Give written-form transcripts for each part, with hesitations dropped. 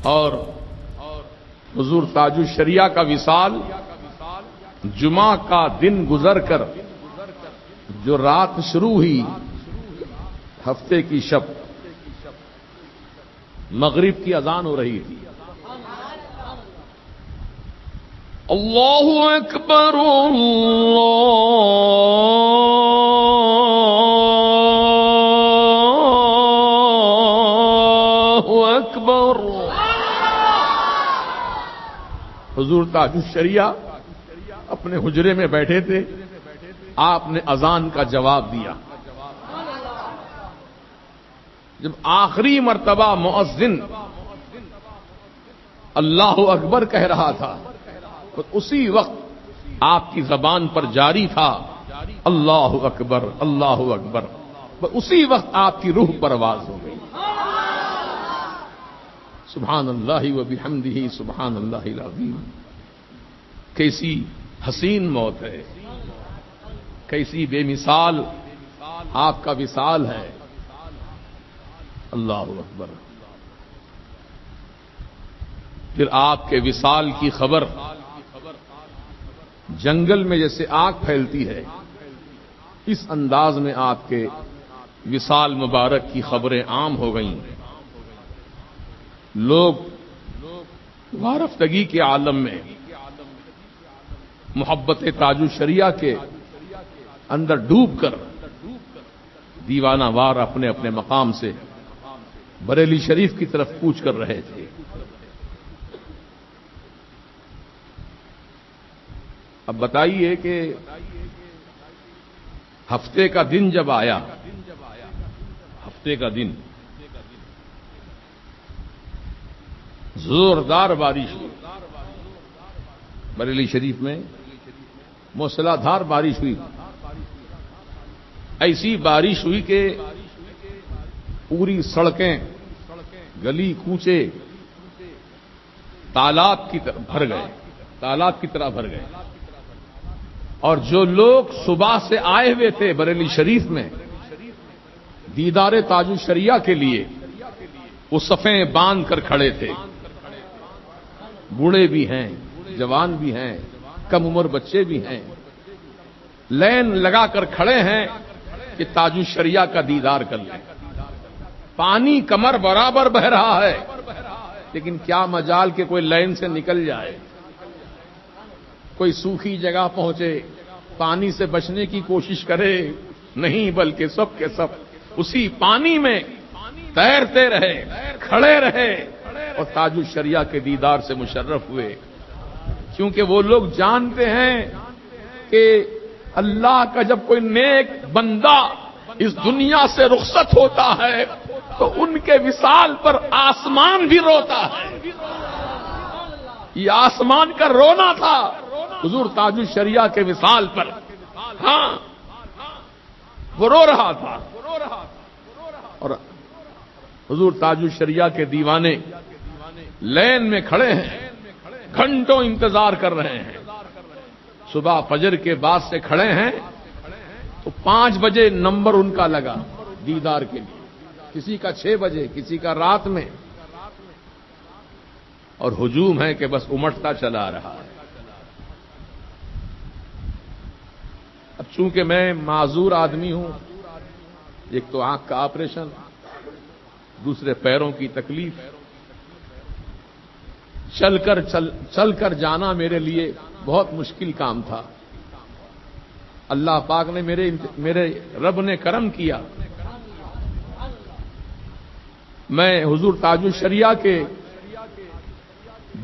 اور حضور تاج الشریعہ کا وصال جمعہ کا دن گزر کر جو رات شروع ہوئی، ہفتے کی شب، مغرب کی اذان ہو رہی تھی۔ اللہ اکبر اللہ اکبر۔ حضور تاج الشریعہ اپنے حجرے میں بیٹھے تھے، آپ نے اذان کا جواب دیا۔ جب آخری مرتبہ مؤذن اللہ اکبر کہہ رہا تھا تو اسی وقت آپ کی زبان پر جاری تھا اللہ اکبر اللہ اکبر، اسی وقت آپ کی روح پرواز ہو گئی۔ سبحان اللہ و بحمدہ سبحان اللہ العظیم۔ کیسی حسین موت ہے، کیسی بے مثال آپ کا وصال ہے۔ اللہ اکبر۔ پھر آپ کے وصال کی خبر جنگل میں جیسے آگ پھیلتی ہے، اس انداز میں آپ کے وصال مبارک کی خبریں عام ہو گئیں۔ لوگ وارفتگی کے عالم میں محبت تاج الشریعہ کے اندر ڈوب کر دیوانہ وار اپنے اپنے مقام سے بریلی شریف کی طرف کوچ کر رہے تھے۔ اب بتائیے کہ ہفتے کا دن جب آیا، ہفتے کا دن زوردار بارش ہوئی، بریلی شریف میں موسلا دھار بارش ہوئی۔ ایسی بارش ہوئی کہ پوری سڑکیں، گلی کوچے تالاب کی طرح بھر گئے، تالاب کی طرح بھر گئے۔ اور جو لوگ صبح سے آئے ہوئے تھے بریلی شریف میں دیدار تاج الشریعہ کے لیے، وہ صفیں باندھ کر کھڑے تھے۔ بوڑھے بھی ہیں، جوان بھی ہیں، کم عمر بچے بھی ہیں، لین لگا کر کھڑے ہیں کہ تاج الشریعہ کا دیدار کر لیں۔ پانی کمر برابر بہ رہا ہے، لیکن کیا مجال کہ کوئی لائن سے نکل جائے، کوئی سوکھی جگہ پہنچے، پانی سے بچنے کی کوشش کرے، نہیں، بلکہ سب کے سب اسی پانی میں تیرتے رہے، کھڑے رہے اور تاج الشریعہ کے دیدار سے مشرف ہوئے۔ کیونکہ وہ لوگ جانتے ہیں کہ اللہ کا جب کوئی نیک بندہ اس دنیا سے رخصت ہوتا ہے تو ان کے وصال پر آسمان بھی روتا ہے۔ یہ آسمان کا رونا تھا حضور تاج الشریعہ کے وصال پر۔ ہاں، وہ رو رہا تھا، اور حضور تاج الشریعہ کے دیوانے لین میں کھڑے ہیں، گھنٹوں انتظار کر رہے ہیں۔ صبح فجر کے بعد سے کھڑے ہیں تو 5 بجے نمبر ان کا لگا دیدار کے لیے، کسی کا 6 بجے، کسی کا رات میں، اور ہجوم ہے کہ بس امٹتا چلا رہا ہے۔ اب چونکہ میں معذور آدمی ہوں، ایک تو آنکھ کا آپریشن، دوسرے پیروں کی تکلیف، چل کر جانا میرے لیے بہت مشکل کام تھا۔ اللہ پاک نے میرے رب نے کرم کیا، میں حضور تاج الشریعہ کے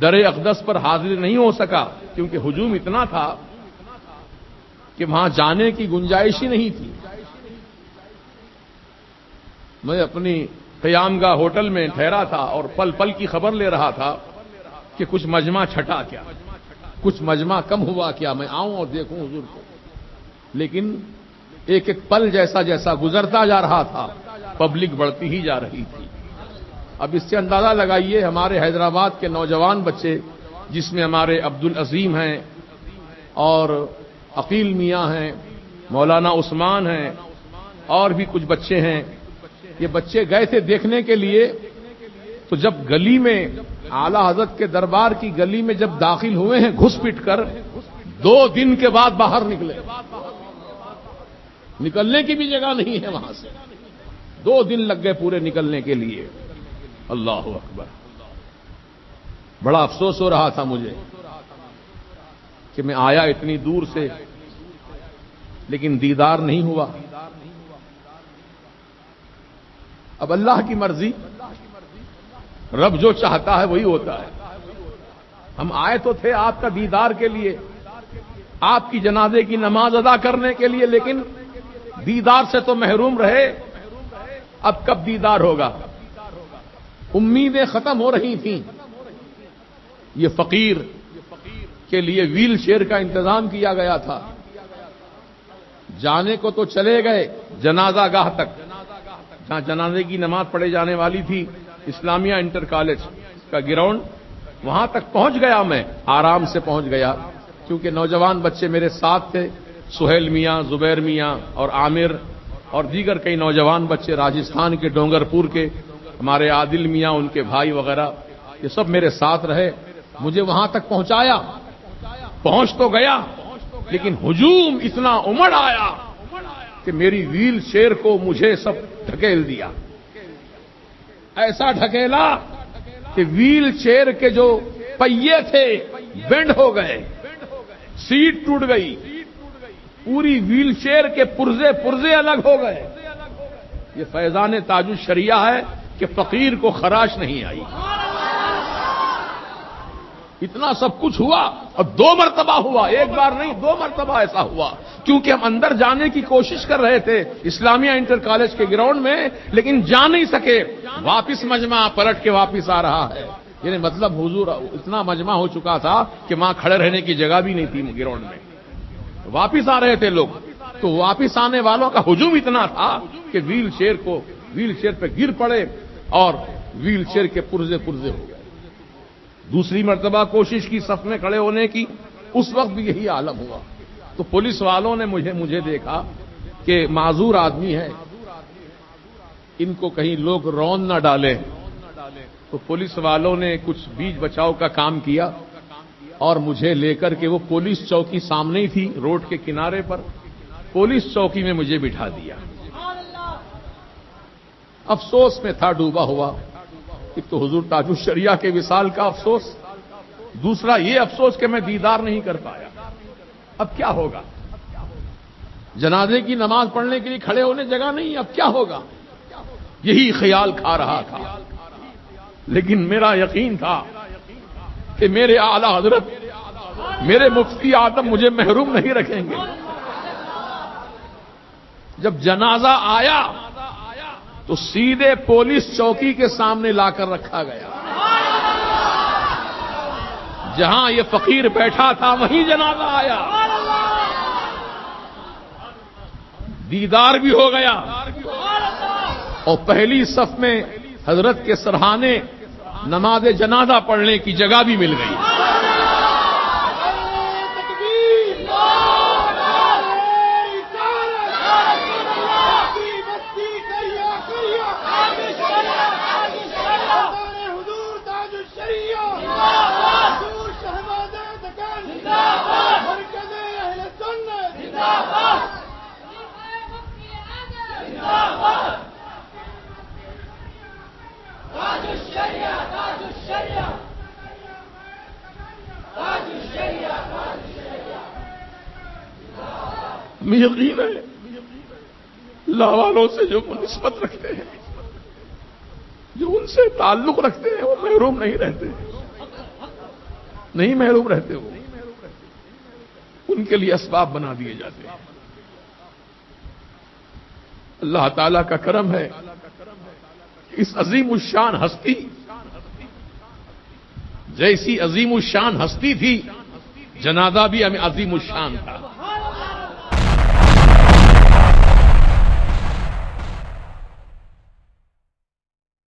در اقدس پر حاضر نہیں ہو سکا، کیونکہ ہجوم اتنا تھا کہ وہاں جانے کی گنجائش ہی نہیں تھی۔ میں اپنی قیام گاہ ہوٹل میں ٹھہرا تھا اور پل پل کی خبر لے رہا تھا کہ کچھ مجمع چھٹا کیا، کچھ مجمع کم ہوا کیا، میں آؤں اور دیکھوں حضور کو۔ لیکن ایک ایک پل جیسا جیسا گزرتا جا رہا تھا، پبلک بڑھتی ہی جا رہی تھی۔ اب اس سے اندازہ لگائیے ہمارے حیدرآباد کے نوجوان بچے، جس میں ہمارے عبدالعظیم ہیں اور عقیل میاں ہیں، مولانا عثمان ہیں، اور بھی کچھ بچے ہیں، یہ بچے گئے تھے دیکھنے کے لیے، تو جب گلی میں आला हजरत के दरबार की गली में जब दाखिल हुए हैं घुस पिट कर, 2 दिन के बाद बाहर निकले। निकलने की भी जगह नहीं है वहां से। 2 दिन लग गए पूरे निकलने के लिए। अल्लाह अकबर। बड़ा अफसोस हो रहा था मुझे कि मैं आया इतनी दूर से, लेकिन दीदार नहीं हुआ। अब अल्लाह की मर्जी, रब जो चाहता है वही होता है। हम आए तो थे आपका दीदार के लिए, आपकी जनाजे की नमाज अदा करने के लिए, लेकिन दीदार से तो महरूम रहे। अब कब दीदार होगा? उम्मीदें खत्म हो रही थीं। ये फकीर के लिए व्हील चेयर का इंतजाम किया गया था। जाने को तो चले गए जनाजा गाह तक, जहां जनाजे की नमाज पढ़े जाने वाली थी, इस्लामिया इंटर कॉलेज का ग्राउंड, वहां तक पहुंच गया। मैं आराम से पहुंच गया क्योंकि नौजवान बच्चे मेरे साथ थे, सुहेल मियां, जुबैर मियां और आमिर और दीगर कई नौजवान बच्चे राजस्थान के डोंगरपुर के, हमारे आदिल मियां, उनके भाई वगैरह, ये सब मेरे साथ रहे। मुझे वहां तक पहुंचाया। पहुंच तो गया, लेकिन हुजूम इतना उमड़ आया कि मेरी व्हील चेयर को मुझे सब ढकेल दिया। ऐसा ढकेला कि व्हील चेयर के जो पहिए थे बेंड हो गए, सीट टूट गई, पूरी व्हील चेयर के पुर्जे पुर्जे अलग हो गए। ये फैजान ताजुश शरिया है कि फकीर को खराश नहीं आई। इतना सब कुछ हुआ और 2 मरतबा हुआ, एक बार नहीं 2 मरतबा ऐसा हुआ, क्योंकि हम अंदर जाने की कोशिश कर रहे थे इस्लामिया इंटर कॉलेज के ग्राउंड में, लेकिन जा नहीं सके। वापिस मजमा पलट के वापिस आ रहा है। यानी मतलब हुजूर इतना मजमा हो चुका था कि वहां खड़े रहने की जगह भी नहीं थी ग्राउंड में। वापिस आ रहे थे लोग, तो वापिस आने वालों का हुजूम इतना था कि व्हील चेयर पे गिर पड़े और व्हील चेयर के पुर्जे पुर्जे हो गए। दूसरी मर्तबा कोशिश की सफ में खड़े होने की, उस वक्त भी यही आलम हुआ। तो पुलिस वालों ने मुझे देखा कि माजूर आदमी है, इनको कहीं लोग रौन न डालें, तो पुलिस वालों ने कुछ बीच बचाव का काम किया और मुझे लेकर के वो पुलिस चौकी सामने ही थी, रोड के किनारे पर, पुलिस चौकी में मुझे बिठा दिया। अफसोस में था डूबा हुआ। एक तो हुजूर ताजुश शरिया के विसाल का अफसोस, दूसरा ये अफसोस कि मैं दीदार नहीं कर पाया। अब क्या होगा? जनाजे की नमाज पढ़ने के लिए खड़े होने जगह नहीं, अब क्या होगा? यही ख्याल खा रहा था। लेकिन मेरा यकीन था कि मेरे आला हजरत, मेरे मुफ्ती आदम मुझे महरूम नहीं रखेंगे। जब जनाजा आया तो सीधे पुलिस चौकी के सामने लाकर रखा गया। जहां ये फकीर बैठा था वहीं जनाजा आया। दीदार भी हो गया और पहली सफ में हजरत के सरहाने नमाज जनाजा पढ़ने की जगह भी मिल गई। हमें यकीन है अल्लाह वालों से जो निस्बत रखते हैं, जो उनसे ताल्लुक रखते हैं, वो महरूम नहीं रहते, नहीं महरूम रहते। वो उनके लिए असबाब बना दिए जाते हैं। अल्लाह ताला का करम है, इस अजीमुशान हस्ती, जैसी अजीमुशान हस्ती थी, जनाजा भी हमें अजीमुशान था।